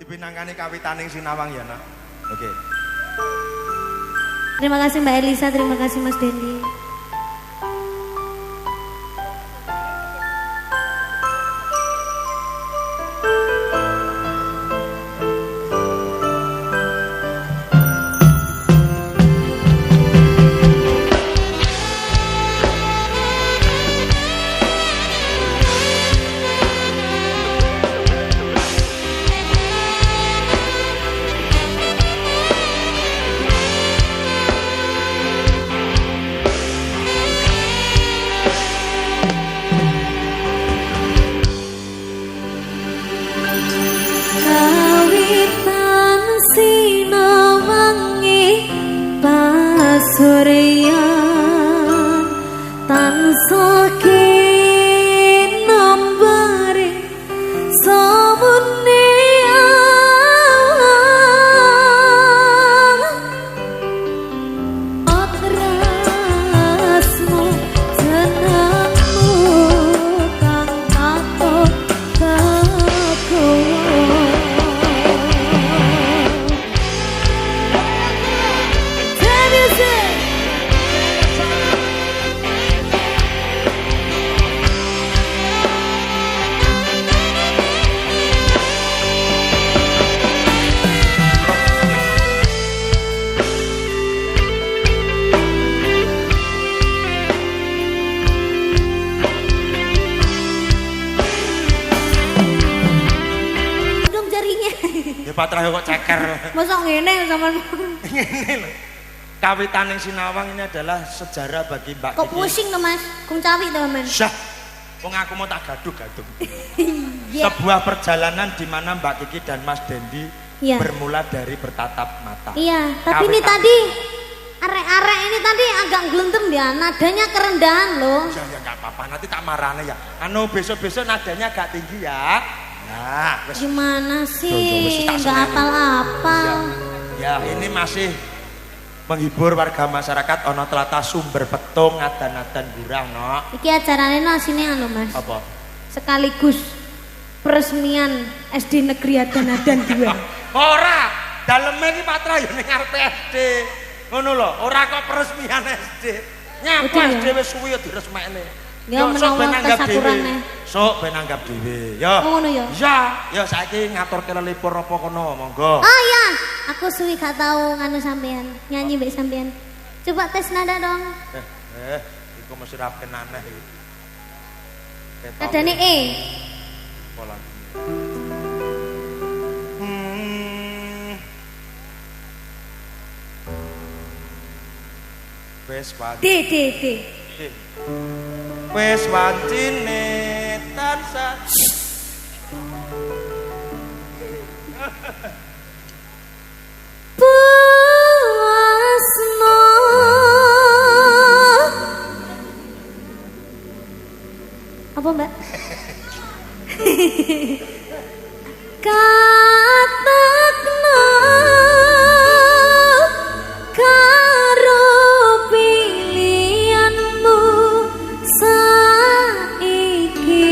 dipinangkani kawitaning sinawang ya, Nak. Oke. Terima kasih Mbak Elisa, terima kasih Mas Dendi. Soreyan tansah kinambare samune atrasmu senangmu kang takut Patra kok ceker. Masa ngene sampean. Ngene lho. Kawitaning sinawang ini adalah sejarah bagi Mbak Kiki. Kok pusing to Mas? Kung cawi to Men. Syah. Wong aku mau tak gaduh-gaduh. Sebuah perjalanan di mana Mbak Kiki dan Mas Dendi bermula dari bertatap mata. Iya, tapi ini tadi arek-arek ini tadi agak gelentem ya, nadanya kerendahan loh. Ya enggak apa-apa, nanti tak marane ya. Anu besok-besok nadanya agak tinggi ya. Nah, gimana sih? Enggak apal-apal. Ya, ini masih menghibur warga masyarakat ono telata sumber petung adan-adan gurah no. Iki acarane no sini anu Mas. Apa? Sekaligus peresmian SD Negeri Adan-adan 2. Ora, daleme iki Patra yo ning arep SD. Ngono lho, ora kok peresmian SD. Nyapa SD wis suwi yo diresmekne. Ya menawa kesapurane. Sok ben anggap dhewe. Yo. Ngono ya. Iya, yo saiki ngaturke lelipur apa kono, monggo. Oh iya, aku suwi gak tau nganu sampean, nyanyi mbek sampean. Coba tes nada dong. Iku mesti ra kenaneh iki. Nadane E. Pola. Wes D. Wes wancine tansah puasno apa Mbak? Katakno karo pilihanmu saiki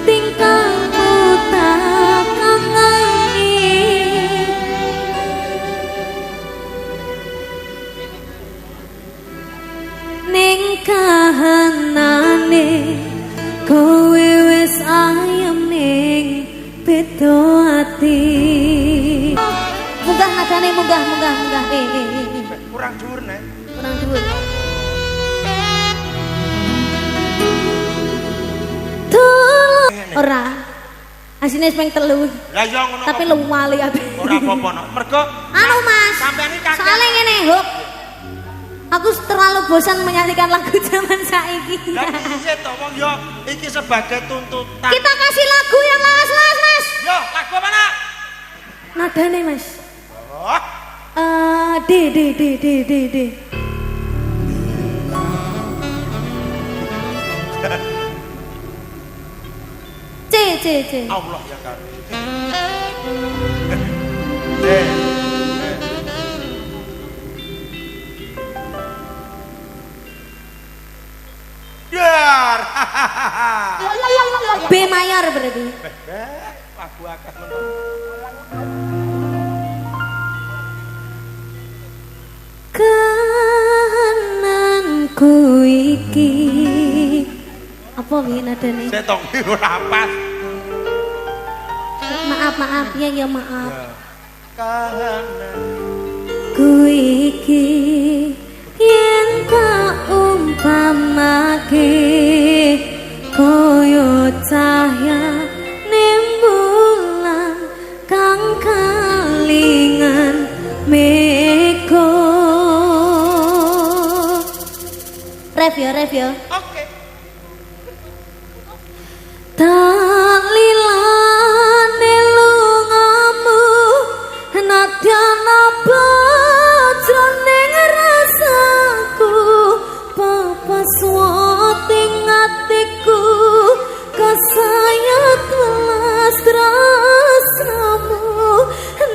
tingkahmu tak kangeni ning kahanane kowe wis ayem ning beda ati. Munggah nadane munggah. Kurang dhuwur nek. Kurang dhuwur. Ora. Asine ping 3. Lah iya ngono. Tapi luwali ati. Ora apa-apa no. Mergo anu Mas. Sampeyan iki kakek. Soale ngene, Huk. Aku terlalu bosan menyanyikan lagu zaman saiki. Lah piye to wong yo iki sebagai tuntutan. Kita kasih lagu yang lawas-lawas, Mas. Yo, lagu apa nak? Nadane, Mas. Oh. D. C. Allah ya kan. Biar. B mayor berarti. Lagu akeh kananku iki apa piye nadane? Setok ora pas. Maaf ya maaf. Kananku iki yen tak umpamake koyo cahya nembulan kang kalingan meko. Rev ya. Oke. Tak lilane lungamu nadyan apa jroning rasaku papaswati atiku kasayat welas rasamu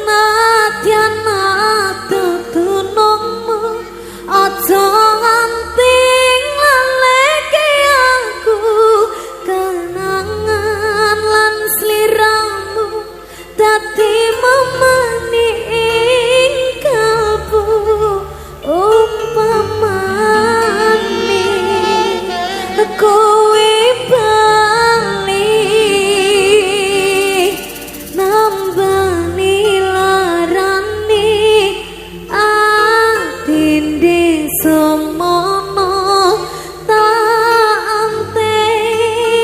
nadyan tunungmu aja nganti ngaleke aku kenangan lan sliramu dadi memani ing kalbu umpamane kowe bali nambani larane atinde semono tak anteni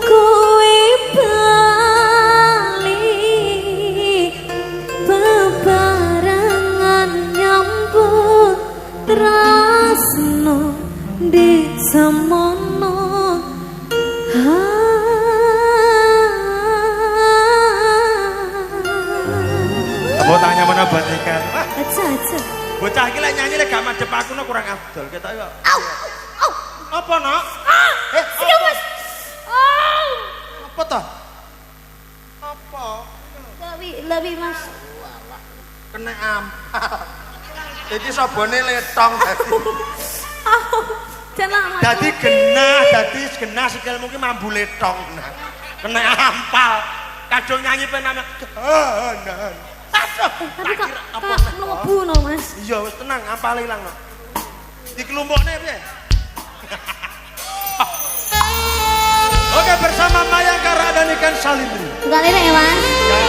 kowe bali bebarengan nyambut tresno di semono. Apa tanya mana batikan? Aja. Bocah iki lek nyanyi lek gak madhep aku kurang afdol ketok yo. Au. Apa, Nak? Siap, Mas. Au. Apa to? Apa? Lebih Mas. Kena ampal. Iki sabone letong dadi. Jangan Dadi genah sikilmu ki mambu letong. Kena ampal. Kadung nyanyi penama. tapi kok mlebu no Mas. Iya wis tenang, ampal ilang no. Dikelompokne piye? Oke, bersama Mayangkara dan Ikan Salindri. Enggak lirik ya Mas. Ya.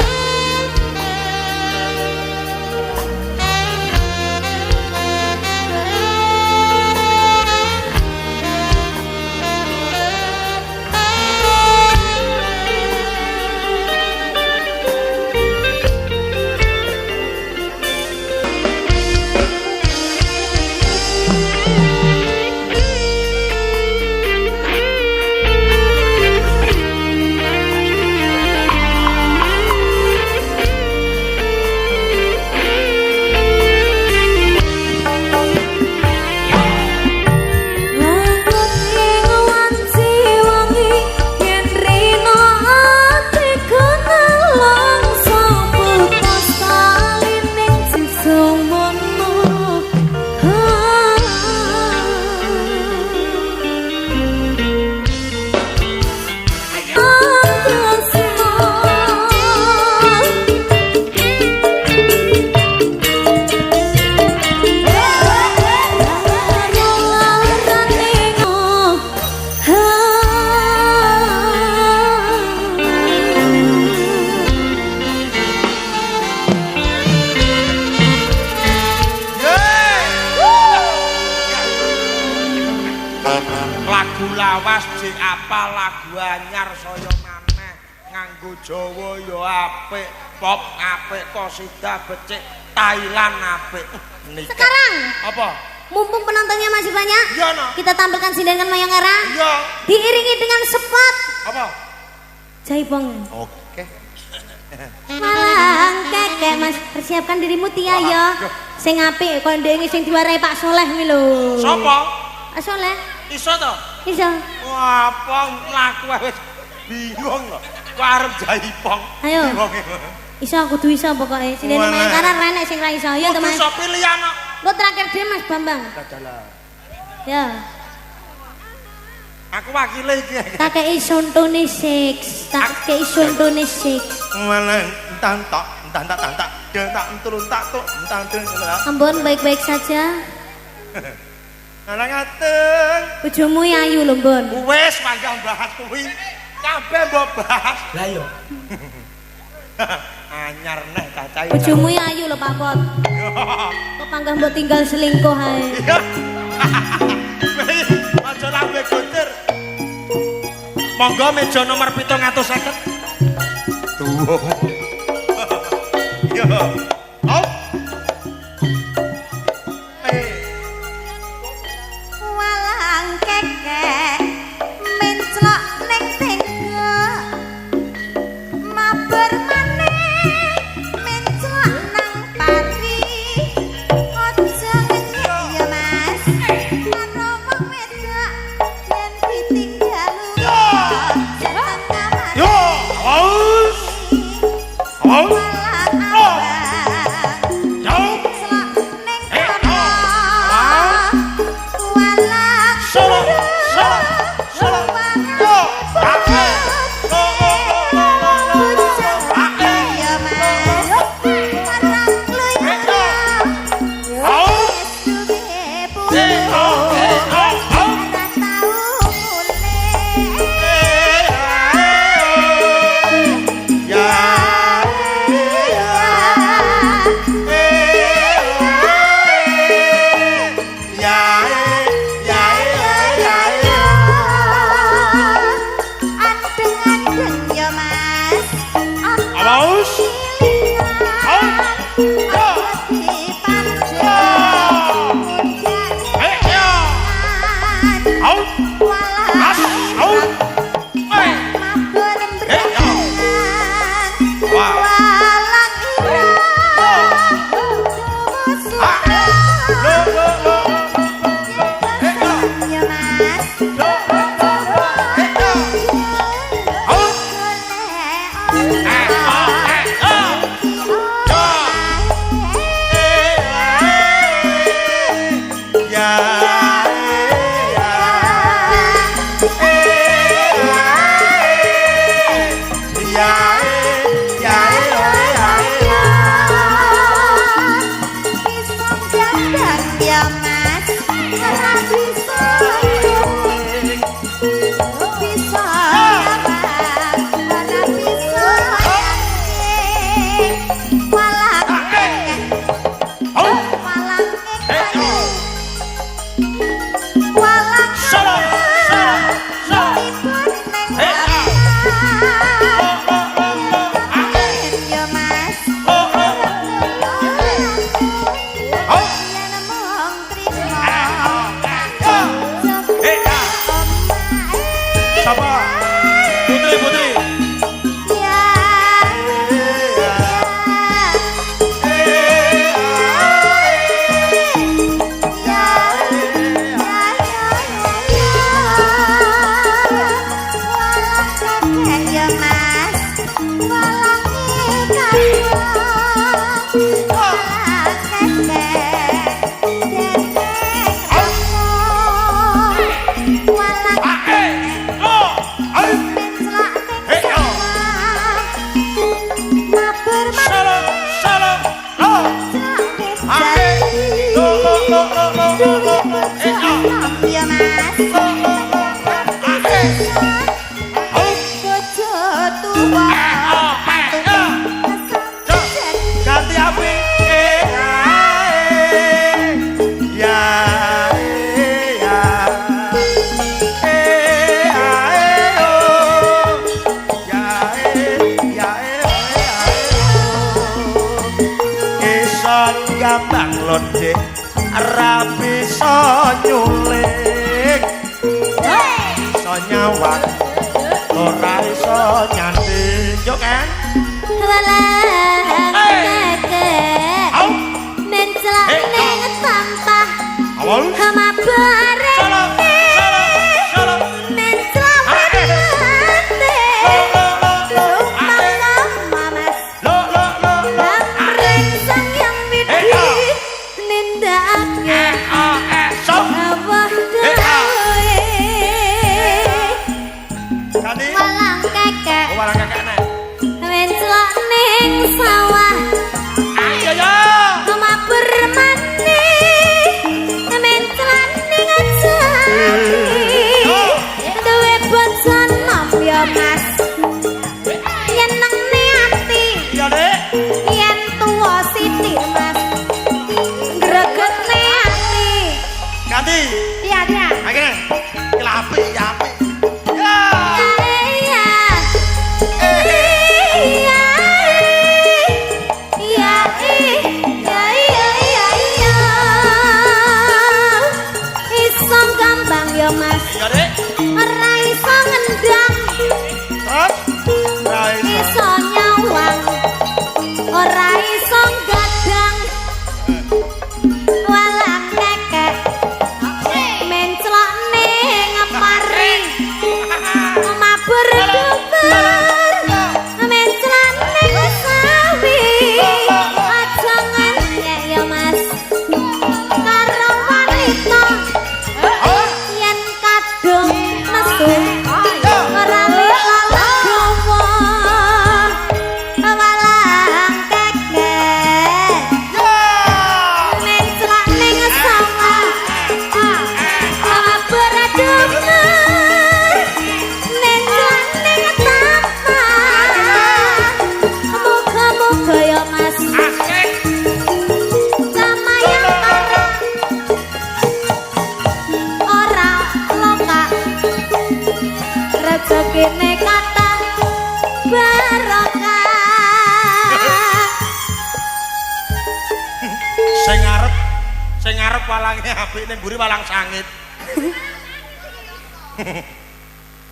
lawas jek apa lagu anyar saya maneh nganggo Jawa ya apik, pop apik, qasidah becik, Thailand apik. Sekarang apa? Mumpung penontonnya masih banyak, iya, no. Kita tampilkan sindengan Mayangkara. Iya. Diiringi dengan sepot. Apa? Jaipong. Oke. Malang keke Mas, persiapkan dirimu Tia ya. Sing apik koyo ndek sing diwarai Pak Soleh kuwi lho. Sapa? Pak Soleh. Iso to? Iso. Wah, apa mlaku wis bingung lho. Kok arep Jaipong. Ayo. Iso kudu iso pokoke. Sindengan Mayangkara renek sing ra iso. Ya to Mas. Iso pilihan kok. Lo terakhir dhewe Mas Bambang. Dadalah. Ya. Aku wakile iki. Tak kei sontone 6. Tak kei sontone 6. Mana entak tak turun tak tuk entak. Ampun baik-baik saja. Ana ngaten. Bojomu ayu lho, Mbon. Wis panjang bahas kuwi. Kabeh mbok bahas. Lah yo. Anyar neh cacahe. Bojomu ayu lho, Pak Pot. Kok panggah mbok tinggal selingkuh ae. Aja lambe guntir. Monggo meja nomor 750. Tuh. Yo. Hop. Walang kekek menclok ning tenggo mabar maneh menclok nang pari aja ngenyek ya Mas karo wong wedok yen ditinggal setengah mati Yo, aus. Aus. walang abang Yo. menclok ning kono walang Solo. Yo. Ake. Nindak Walange apik ning mburi walang sangit.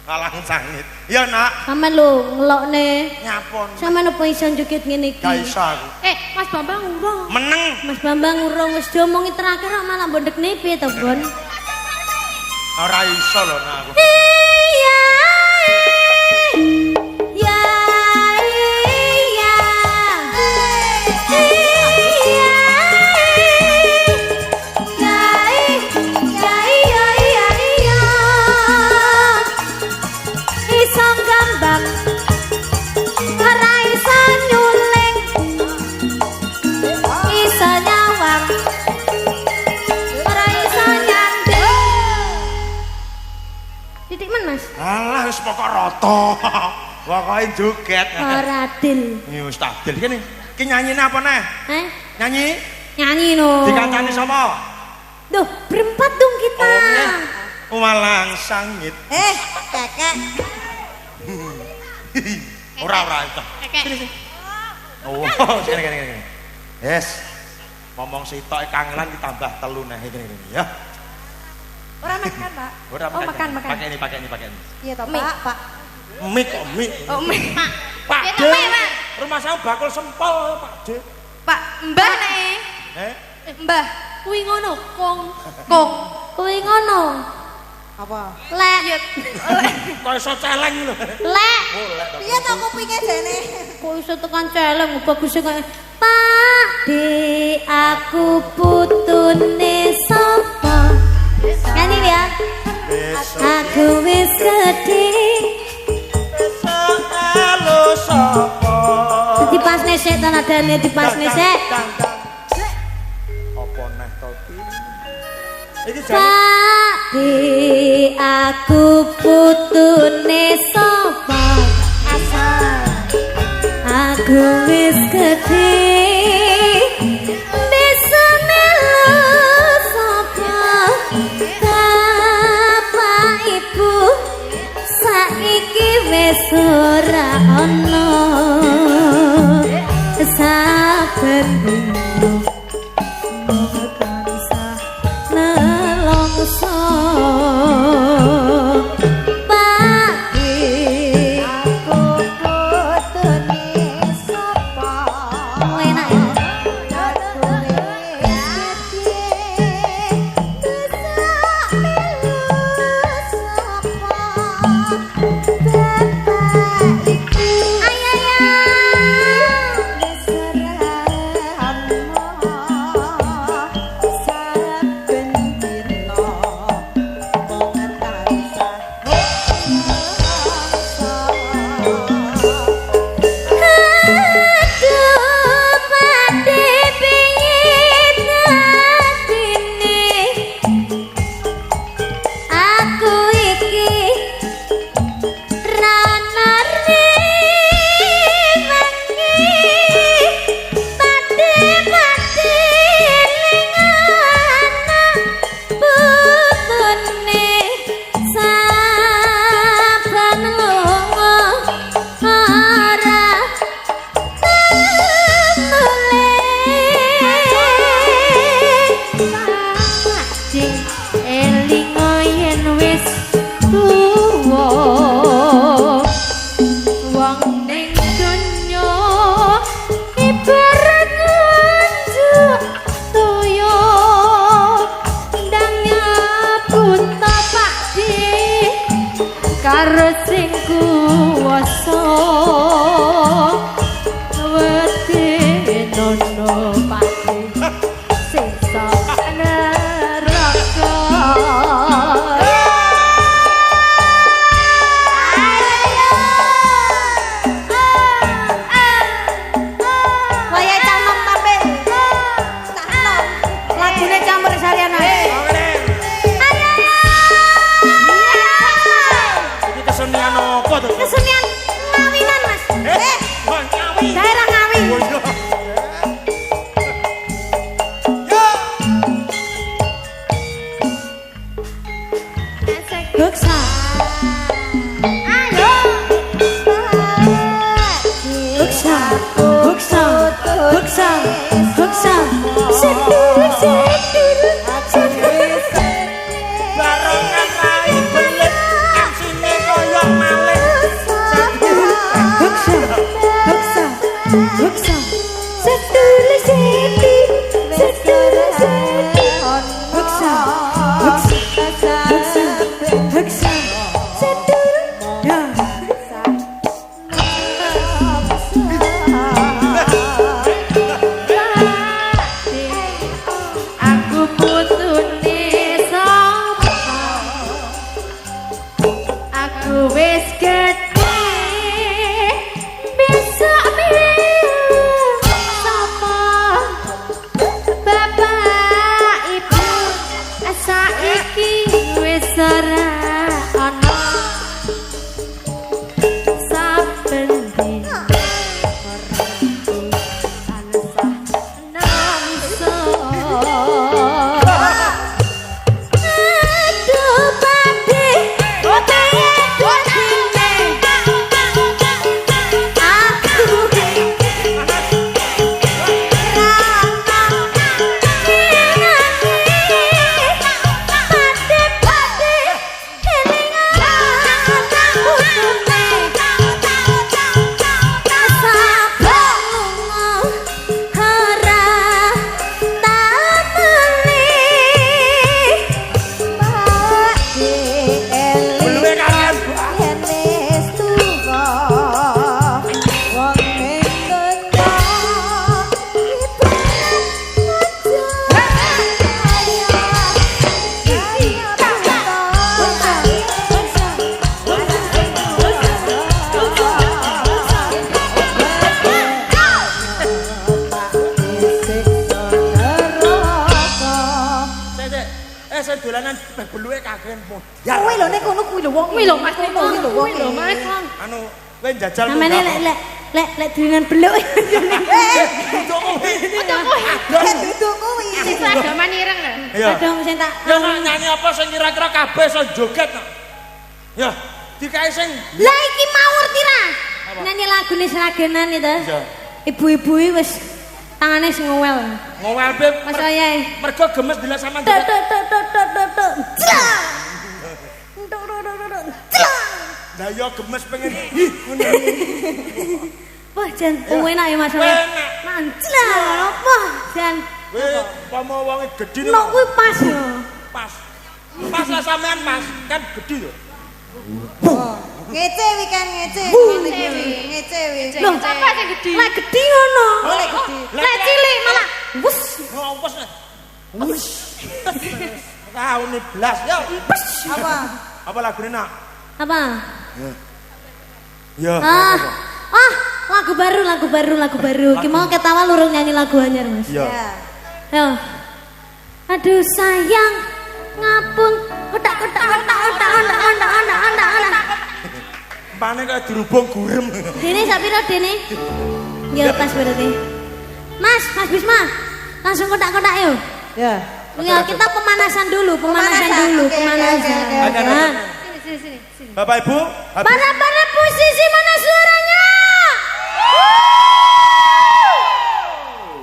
Walang sangit. Ya nak. Sampe lho ngelokne. Nyapon. Sampe apa iso njukit ngene iki? Gak iso aku. Mas Bambang urung. Meneng. Mas Bambang urung wis diomongi terakhir kok malah mbondekne piye to, Bon? Ora iso lho nak aku. Iya. Ya. Alah wis pokok rata. Pokoke joget. Ora adil. Iki wis adil kene. Ki nyanyine apa neh? Nyanyi? Nyanyi no. Dikancani sapa? Duh, berempat dong kita. Walang sangit. Kakek. Ora itu. Oh, sini. Yes. Ngomong sitok kangelan ditambah telu neh ngene ya. Ora makan, Pak. Ora makan. Pakai ini. Iya toh, Pak. Mik. Oh, mik. Pak D. Rumah saya bakul sempol, Pak D. Pak, Mbah nih. Mbah, Kuwi ngono, Kong. Kuwi ngono. Apa? Lek. Kok iso celeng lho. Lek. Piye to kupinge jene? Kok iso tekan celeng bagus kok. Pak De, aku putune sapa? Nyanyi ya. Aku wis gedhe. Besok alo sapa? Dipasne sik ta nadane dipasne sik. Apa neh to iki? Iki Pak De, aku putune sapa? Asal. Aku wis gedhe. Bisa melu sapa? Bapak Ibu saiki wis ora ana. Saben dina tansah nelongso. kesenian Heksa sedulur sedi sedulur sedi Heksa Heksa Heksa sedulur dah aku putune sapa aku wis gede besok sapa bapak ibu saiki wis ora ana saben dina dolanan beluke kagen modal. Kuwi lho nek kono kuwi lho wong. Kuwi lho Mas, kuwi lho wong. Mas. Anu kowe njajal namanya lek dengan beluk Duduk kuwi. Duduk kuwi. Sing agaman ireng lho. Iya. kadang sing tak Ya nak nyanyi apa sing kira-kira kabeh iso joget no. Ya, dikae sing lah iki mawur tira nyanyi lagune seragenan itu Iya. ibu-ibu wis tangane sing ngowel ngowel beb Mas Ayai mergo gemes bila sama tok joget. tok tok tok tok tok tok jlang tok tok tok tok jlang Lah ya gemes pengen ih ngono. wah jan enak ya Mas Enak. manjlang apa jan Kowe pamo wonge gedhi nok kuwi pas yo pas. Pas lah sampean Mas, kan gedhi yo. Ngece wi kan ngece. Ngece wi. loh Apa sing gedhi? lek gedhi ngono Oleh gedhi. lek cilik malah wus Ngompos. Wis. Tahu nih blas yo. Apa? Apa lagune nak? apa Ya. lagu baru ki mau ketawa lurung nyanyi lagu anyar Mas Iya. Ya. yo aduh sayang ngapun otak Pane kaya dirubung gurem. dene sak pira dene ya pas berarti Mas Bisma langsung kotak-kotak yuk Ya. ya kita pemanasan dulu Oke, oke, oke. Nah, Sini. Bapak Ibu, para musisi mana suaranya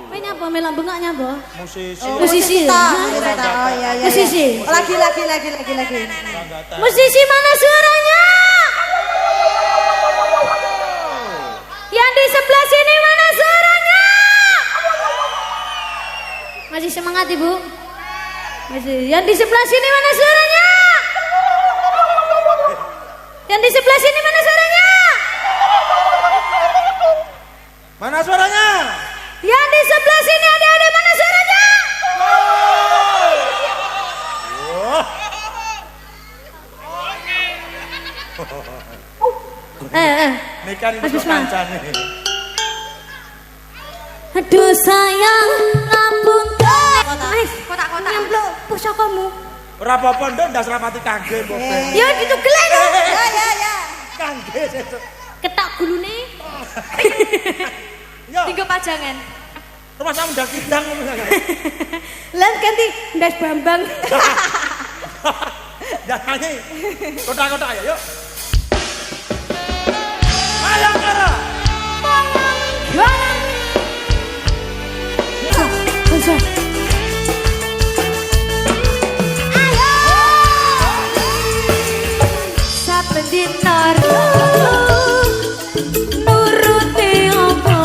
Kowe nyapa melok bengok nyapa musisi musisi Oh iya iya. musisi Lagi. musisi mana suaranya yang di sebelah sini mana suaranya masih semangat ibu masih yang di sebelah sini mana suaranya yang di sebelah sini mana suaranya Mana suaranya? yang di sebelah sini adik-adik mana suaranya Ini kan Mas itu Bisma. kancane. aduh sayang ngapun Kotak-kotak. nyempluk pusakamu Ora apa-apa nduk ndas rapati kangge mbok. ya gitu gelek Ya. Kangge sesuk. ketak gulune Yo, Tinggal pajangan. rumah kamu ndas kidang ngono kan. lan ganti ndas bambang Nyanyi. Kotak-kotak ayo, yuk. Ayo Kara. bisa Saben dina nuruti apa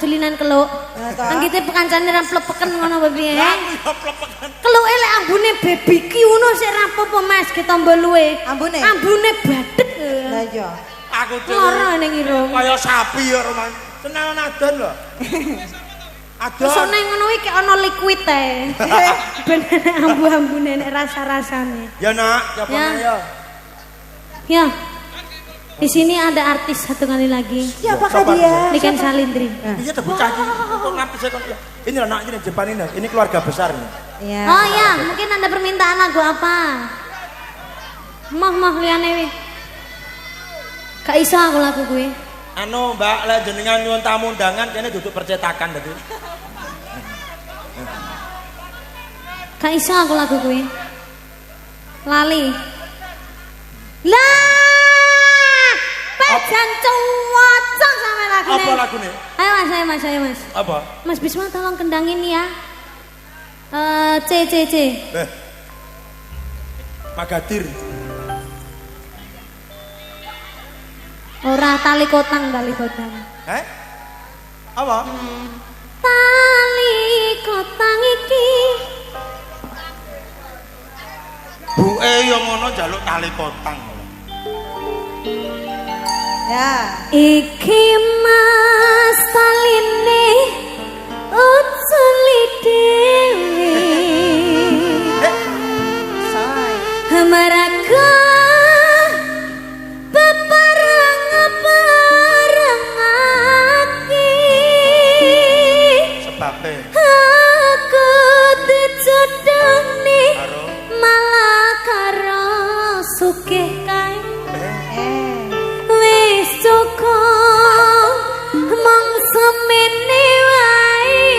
Dulinan keluk. Anggite pekancane ra plepeken ngono wae piye. Lah ya plepeken. Keluke lek ambune BBQ ngono sik ra apa-apa Mas, ketombo luwe. Ambune? Ambune badhek. Lah iya. Aku dhewe. Lara ning irung. Kaya sapi ya Roman. Seneng adon lho. Adon. Wis ning ngono iki ana liquid e. Ben ambu-ambune nek rasa-rasane. Ya nak, coba ya. Ya. Di sini ada artis satu kali lagi. Siapakah dia? Niken Salindri. Iya tuh bocah iki. Kok ngapis kok. Ini loh nak ini Jepang ini. Ini keluarga besar nih. Iya. Oh iya, mungkin ada permintaan lagu apa? Mah liyane wi. Gak iso aku lagu kuwi. Anu Mbak, lek jenengan nyuwun tamu undangan kene duduk percetakan tadi. Gak iso aku lagu kuwi. Lali. Lah Pajan cuwocok sama lagune. Apa lagune? Ayo mas. Apa? Mas Bisma tolong kendangin ya. C. Magadir. Ora tali kotang. Apa? Tali kotang iki. Buke yo ngono njaluk tali kotang. Ya. Iki mas taline uculi dewe. Say. Hamaraga bebareng-barengake. Sebabe. Aku dijodohne malah karo sugih kae. Wis cukup mong semene wae.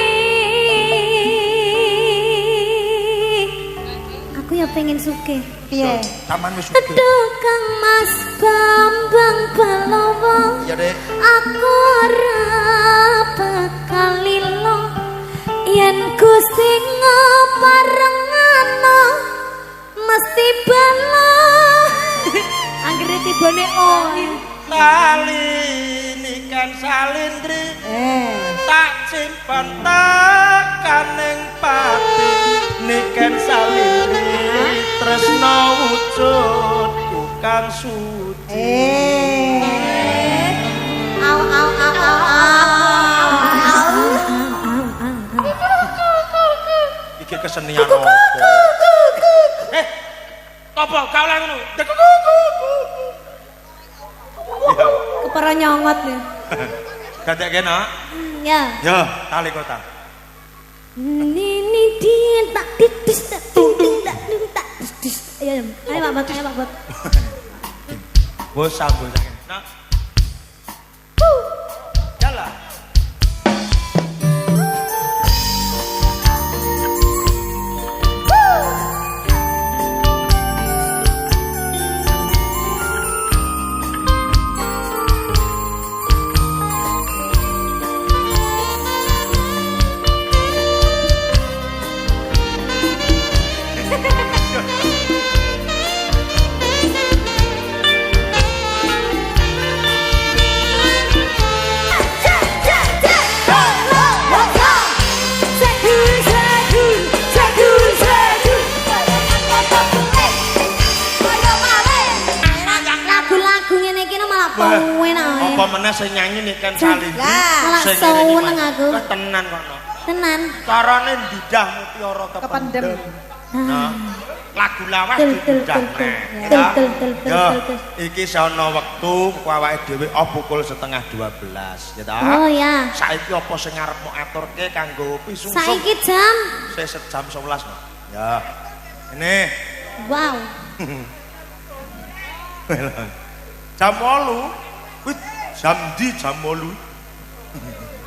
Aku ya pengen sugih. Piye? Taman wis sugih. Aduh Kang Mas Bambang Balowo. Iya, Dek. Aku ora bakal lilo yen Gusti ngaparengana mesti balo. Anggere tibane Tali Niken Salindri tak simpen tekan ning pati Niken Salindri tresno wujud tukang suci. Iki kesenian opo? Apa kau lagi ngono? kepara nyongot nih. Dadek kena? Ya. Ya, tali kota. Nini dia tak titis tak tung tak titis. Ayo Pak Bot. Bos sambul sange. Nah. Jalan. Lagu-lagu ngene iki malah enak. Apa meneh sing nyanyi Niken Salindri? sing seneng aku. Tenan kono. Tenan. Carane ndidah mutiara kependem. Nah, lagu lawas didah. Ya, iki sono wektu awake dhewe pukul 11:30 ya ta. Oh ya. Saiki apa sing arepmu aturke kanggo pisungsung? Saiki jam. Jam 11 no. Ya. Ini. Wow. Jam 8. Wih, jam di jam 8.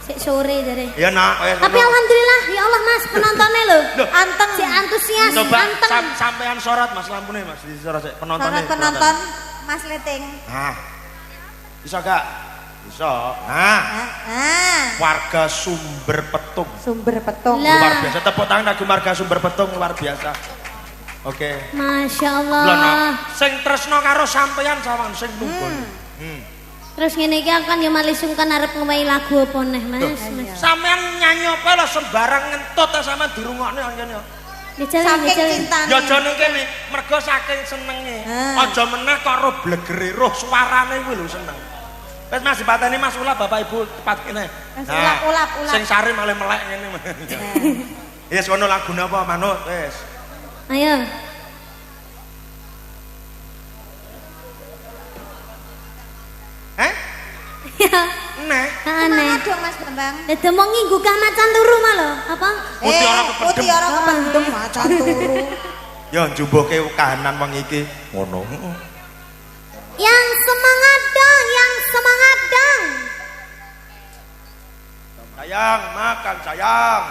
Sik sore jare. Ya nak, tapi alhamdulillah ya Allah Mas penontonnya lho. Anteng. Si antusias, coba anteng. sampean sorot Mas lampune Mas, disorot sik penontonnya. Penonton Mas Leting. Nah. Bisa gak? Bisa. Nah. Warga Sumber Petung. Sumber Petung. Luar biasa. Tepuk tangan kanggo warga Sumber Petung luar biasa. Oke. Masya Allah. Sing tresno karo sampean sawan sing tunggul. Terus ngene iki kan ya malih sungkan arep ngowahi lagu apa neh Mas? Sampean nyanyi apa lho sembarang ngentut ta sampean dirungokne ngene. Saking cintane. Ya aja ning kene, mergo saking senenge. Aja meneh karo blegere roh suarane kuwi lho seneng. Wis Mas dipateni Mas ulap Bapak Ibu tepat kene. Ulap. Sing sari malah melek ngene. Wis ngono lagune apa manut wis. Ayo. Ya. Nek. Aneh. Dong Mas Bambang. Demong nginggu kah macan turu mah lho. Apa? Mutiara kependem macan turu. Ya njumbuhke kahanan wong iki ngono. Yang semangat dong, yang semangat dong. Sayang, makan sayang.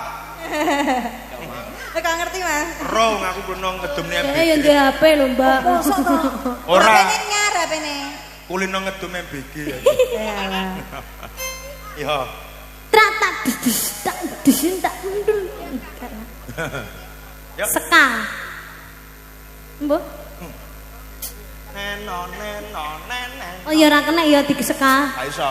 Enggak ngerti Mas. Rong aku belum ngedumne MBG. Ya ndek HP lho, Mbak. Ora. Rapene nyar rapene. Kulino ngedum MBG. Yalah. Ya. Tak disin tak mundul. Yuk. Seka. Mbok. Neno. Oh ya ora kena ya digeseka. Ha iso.